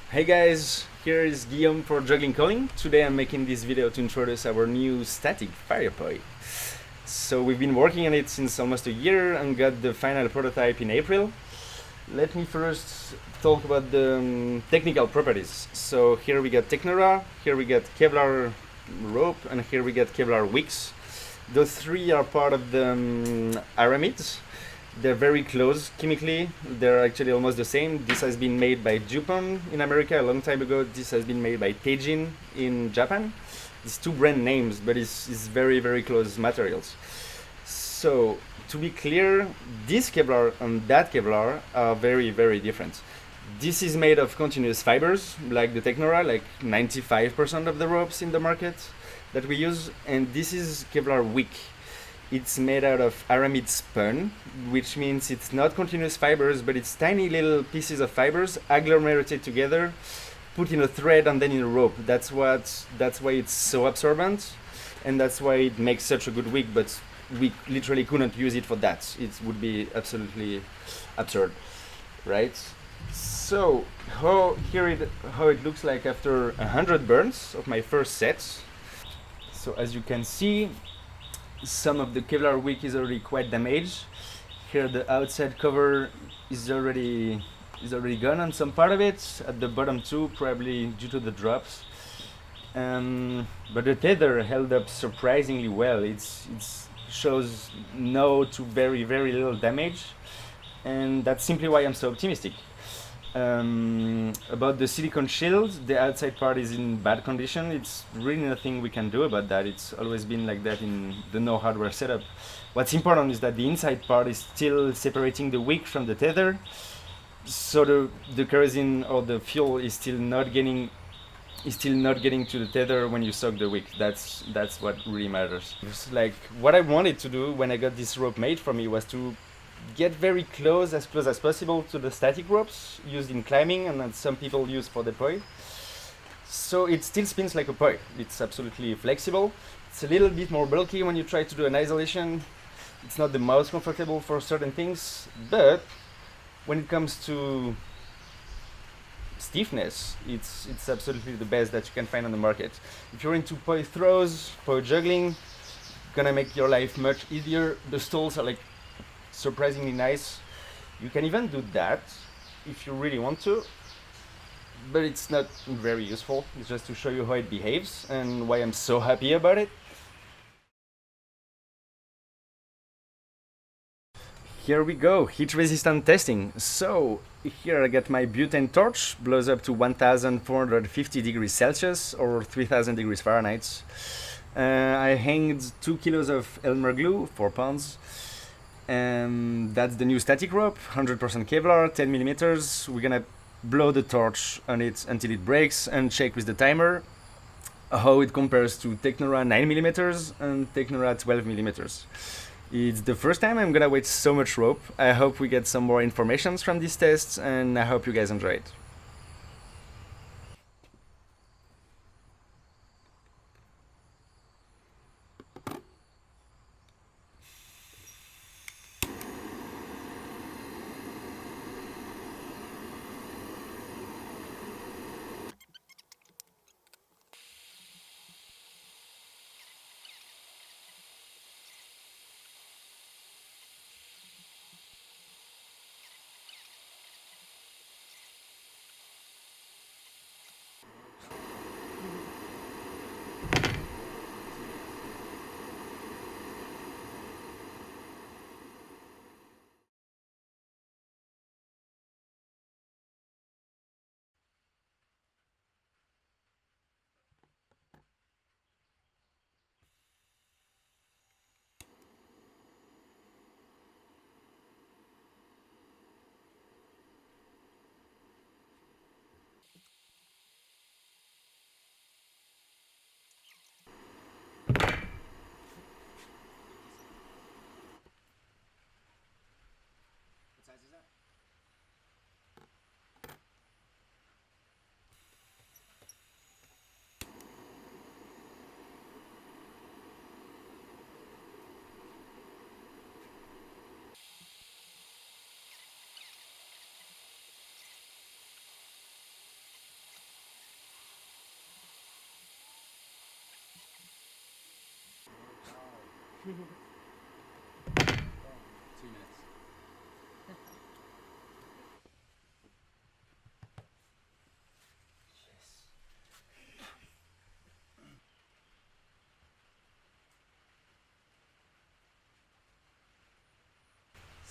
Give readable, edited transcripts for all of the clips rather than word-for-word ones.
Hey guys, here is Guillaume for Juggling calling. Today I'm making this video to introduce our new Static Fire Poï. So we've been working on it since almost a year and got the final prototype in April. Let me first talk about the technical properties. So here we got Technora, here we got Kevlar rope, and here we got Kevlar wicks. Those three are part of the aramids. They're very close chemically. They're actually almost the same. This has been made by Dupont in America a long time ago. This has been made by Teijin in Japan. It's two brand names, but it's very, very close materials. So, to be clear, this Kevlar and that Kevlar are very, very different. This is made of continuous fibers, like the Technora, like 95% of the ropes in the market that we use. And this is Kevlar wick. It's made out of aramid spun, which means it's not continuous fibers, but it's tiny little pieces of fibers agglomerated together, put in a thread and then in a rope. That's why it's so absorbent, and that's why it makes such a good wig. But we literally couldn't use it for that. It would be absolutely absurd, right? So how it looks like after 100 burns of my first set. So as you can see, some of the Kevlar wick is already quite damaged. Here the outside cover is already gone on some part of it. At the bottom too, probably due to the drops. But the tether held up surprisingly well. It shows no to very, very little damage, and that's simply why I'm so optimistic. About the silicone shield, the outside part is in bad condition. It's really nothing we can do about that. It's always been like that in the no hardware setup. What's important is that the inside part is still separating the wick from the tether, so the kerosene or the fuel is still not getting to the tether when you suck the wick. That's what really matters. It's like what I wanted to do when I got this rope made for me was to get very close as possible to the static ropes used in climbing and that some people use for the poï. So it still spins like a poï. It's absolutely flexible. It's a little bit more bulky when you try to do an isolation. It's not the most comfortable for certain things, but when it comes to stiffness, it's absolutely the best that you can find on the market. If you're into poï throws, poï juggling, gonna make your life much easier. The stalls are like surprisingly nice. You can even do that if you really want to, but it's not very useful. It's just to show you how it behaves and why I'm so happy about it. Here we go, heat resistant testing. So here I got my butane torch, blows up to 1450 degrees Celsius or 3000 degrees Fahrenheit. I hanged 2 kilos of Elmer glue, 4 pounds. That's the new static rope, 100% Kevlar, 10 millimeters. We're gonna blow the torch on it until it breaks and check with the timer how it compares to Technora 9 millimeters and Technora 12 millimeters. It's the first time I'm gonna waste so much rope. I hope we get some more information from these tests, and I hope you guys enjoy it. 2 minutes. Yes.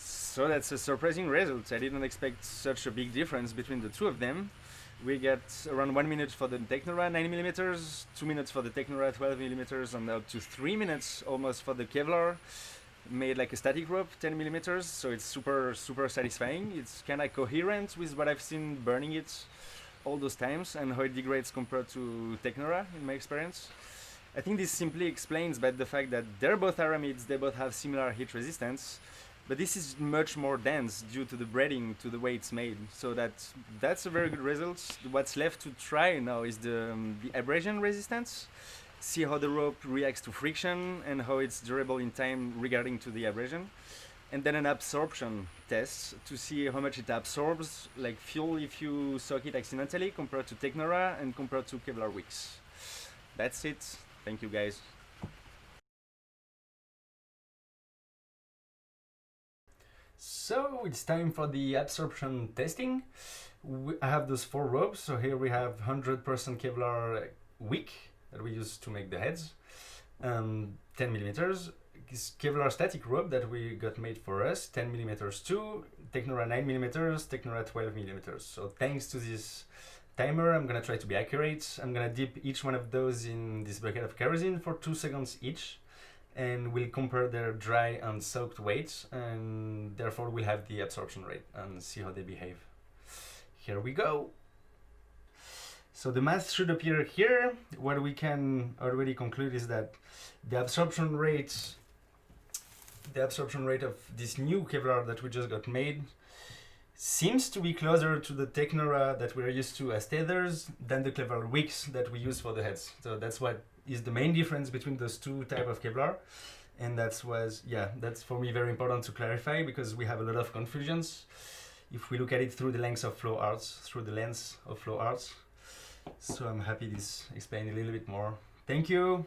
So that's a surprising result. I didn't expect such a big difference between the two of them. We get around 1 minute for the Technora 9mm, 2 minutes for the Technora 12mm, and up to 3 minutes almost for the Kevlar. Made like a static rope 10mm, so it's super satisfying. It's kind of coherent with what I've seen burning it all those times and how it degrades compared to Technora in my experience. I think this simply explains by the fact that they're both aramids, they both have similar heat resistance, but this is much more dense due to the braiding, to the way it's made. So that's a very good result. What's left to try now is the abrasion resistance. See how the rope reacts to friction and how it's durable in time regarding to the abrasion. And then an absorption test to see how much it absorbs, like fuel if you soak it accidentally, compared to Technora and compared to Kevlar wicks. That's it. Thank you guys. So it's time for the absorption testing. I have those 4 ropes. So here we have 100% Kevlar wick that we use to make the heads, 10mm. Kevlar static rope that we got made for us, 10mm too, Technora 9mm, Technora 12mm. So thanks to this timer, I'm gonna try to be accurate. I'm gonna dip each one of those in this bucket of kerosene for 2 seconds each, and we'll compare their dry and soaked weights, and therefore we'll have the absorption rate and see how they behave. Here we go. So the math should appear here. What we can already conclude is that the absorption rate of this new Kevlar that we just got made seems to be closer to the Technora that we're used to as tethers than the Kevlar wicks that we use for the heads. So that's what is the main difference between those two types of Kevlar. And that's for me very important to clarify, because we have a lot of confusions if we look at it through the lens of flow arts. So I'm happy this explained a little bit more. Thank you.